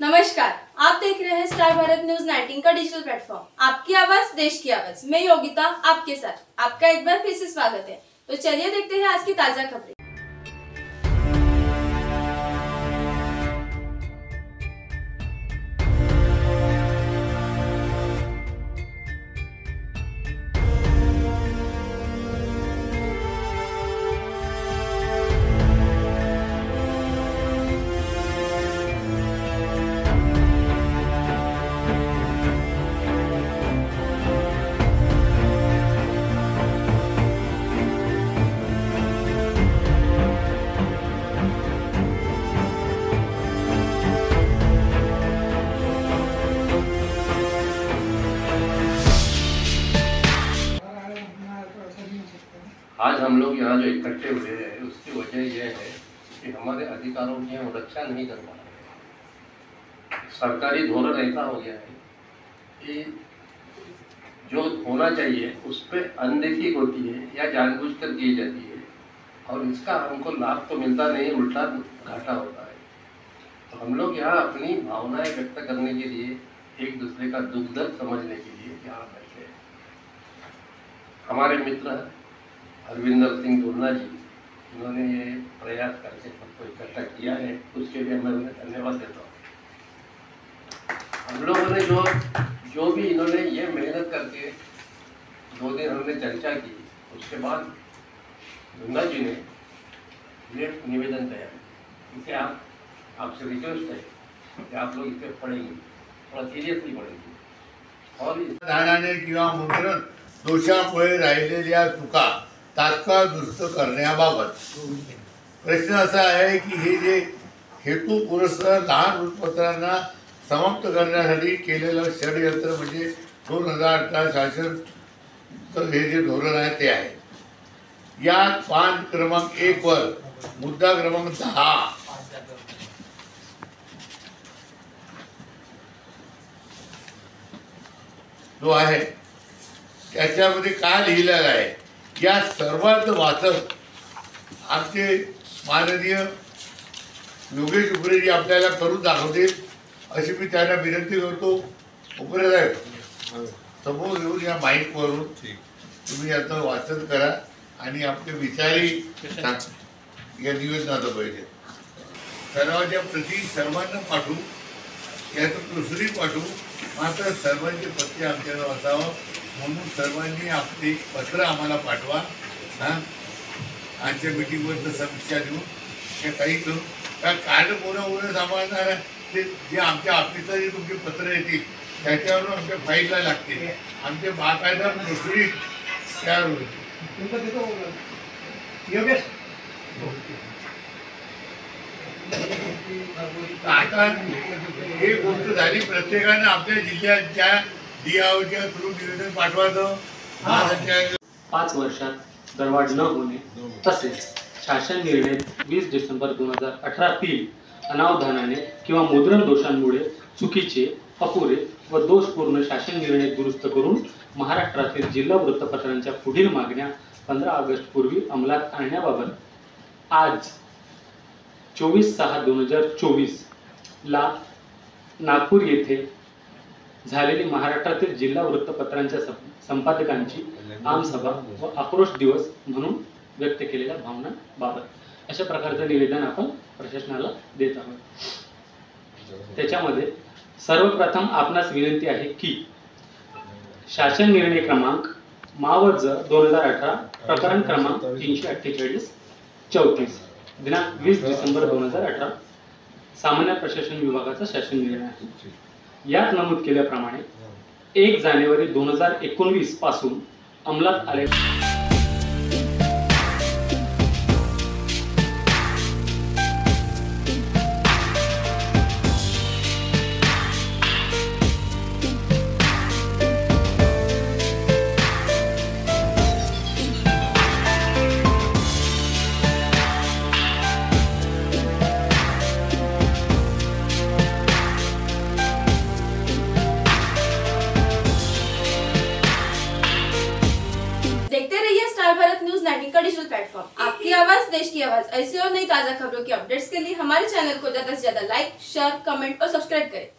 नमस्कार, आप देख रहे हैं स्टार भारत न्यूज 19 का डिजिटल प्लेटफॉर्म। आपकी आवाज देश की आवाज। मैं योगिता आपके साथ। आपका एक बार फिर से स्वागत है। तो चलिए देखते हैं आज की ताजा खबरें। आज हम लोग यहाँ जो इकट्ठे हुए हैं उसकी वजह यह है कि हमारे अधिकारों की हम रक्षा नहीं कर पा रहे। सरकारी धोरण ऐसा हो गया है कि जो होना चाहिए उस पर अनदेखी होती है या जानबूझकर की जाती है और इसका हमको लाभ तो मिलता नहीं, उल्टा घाटा होता है। तो हम लोग यहाँ अपनी भावनाएं व्यक्त करने के लिए, एक दूसरे का दुख दर्द समझने के लिए यहाँ बैठे हैं। हमारे मित्र अरविंदर सिंह धुर्ना जी, इन्होंने ये प्रयास करके सबको इकट्ठा किया है, उसके लिए मैं उन्हें धन्यवाद देता हूँ। हम लोगों ने जो भी इन्होंने ये मेहनत करके 2 दिन हमने चर्चा की, उसके बाद धुर्ना जी ने ये निवेदन तैयार किया। इसे आपसे रिक्वेस्ट है कि आप लोग इसे पढ़ेंगे, थोड़ा सीरियसली पढ़ेंगे और दानाने किंवा मुद्रण दोषामुळे राहिलेल्या चुका तात्काळ दुरुस्त करण्याबाबत प्रश्न असा आहे की हे जे हेतू पुरस्कार लहान वृत्तपत्रांना समाप्त करण्यासाठी केलेलं षडयंत्र म्हणजे 2018 शासन हे जे धोरण आहे ते आहे। या पान क्रमांक 1 वर मुद्दा क्रमांक 10 जो आहे त्याच्यामध्ये काय लिहिलेलं आहे या सर्वात वाचक आमचे माननीय योगेश उपरेजी आपल्याला करून दाखवतील अशी मी त्यांना विनंती करतो। उपरे साहेब समोर येऊन या माईकवरून तुम्ही याचं वाचन करा आणि आपले विचारही या निवेदनाचं पाहिजे। सर्वांच्या प्रती सर्वांना पाठवू, याचं दुसरी पाठवू, मात्र सर्वांचे पत्ते आमच्याकडे असावं म्हणून सर्वांनी आपले पत्र आम्हाला पाठवा। आजच्या मीटिंगवर समीक्षा देऊन हे काही करू का कार्ड कोणावर सांभाळणार ते जे आमच्या ऑफिसला जे तुमचे पत्र येतील त्याच्यावरून आमच्या फाईलला लागतील, आमचे बाकायदा प्रोसिडिंग तयार होईल। आता हे गोष्ट झाली, प्रत्येकानं आपल्या जिल्ह्याच्या डीआयओच्या थ्रू निवेदन पाठवायचं। 5 वर्षात दरवाढ न होणे तसेच शासन निर्णय 20 डिसेंबर 2018 अनावधानाने किंवा मुद्रण दोषांमुळे चुकीचे, अपुरे व दोषपूर्ण शासन निर्णय दुरुस्त करून महाराष्ट्रातील जिल्हा वृत्तपत्रांच्या पुढील मागण्या 15 ऑगस्ट पूर्वी अंमलात आणण्याबाबत आज 24/6/2024 ला नागपूर येथे झालेली महाराष्ट्रातील जिल्हा वृत्तपत्रांच्या संपादकांची आमसभा व आक्रोश दिवस म्हणून व्यक्त केलेल्या भावनांबाबत अशा प्रकारचं निवेदन आपण प्रशासनाला देत आहोत। त्याच्यामध्ये सर्वप्रथम आपणास विनंती आहे की शासन निर्णय क्रमांक मावज 2018 प्रकरण क्रमांक 348/34 दिनांक 20 डिसेंबर 2018 सामान्य प्रशासन विभागाचा शासन निर्णय आहे। यात नमूद केल्याप्रमाणे 1 जानेवारी 2019 पासून अंमलात आले देश की आवाज ऐसी और नई ताजा खबरों की अपडेट्स के लिए हमारे चैनल को ज्यादा से ज्यादा लाइक, शेयर, कमेंट और सब्सक्राइब करें।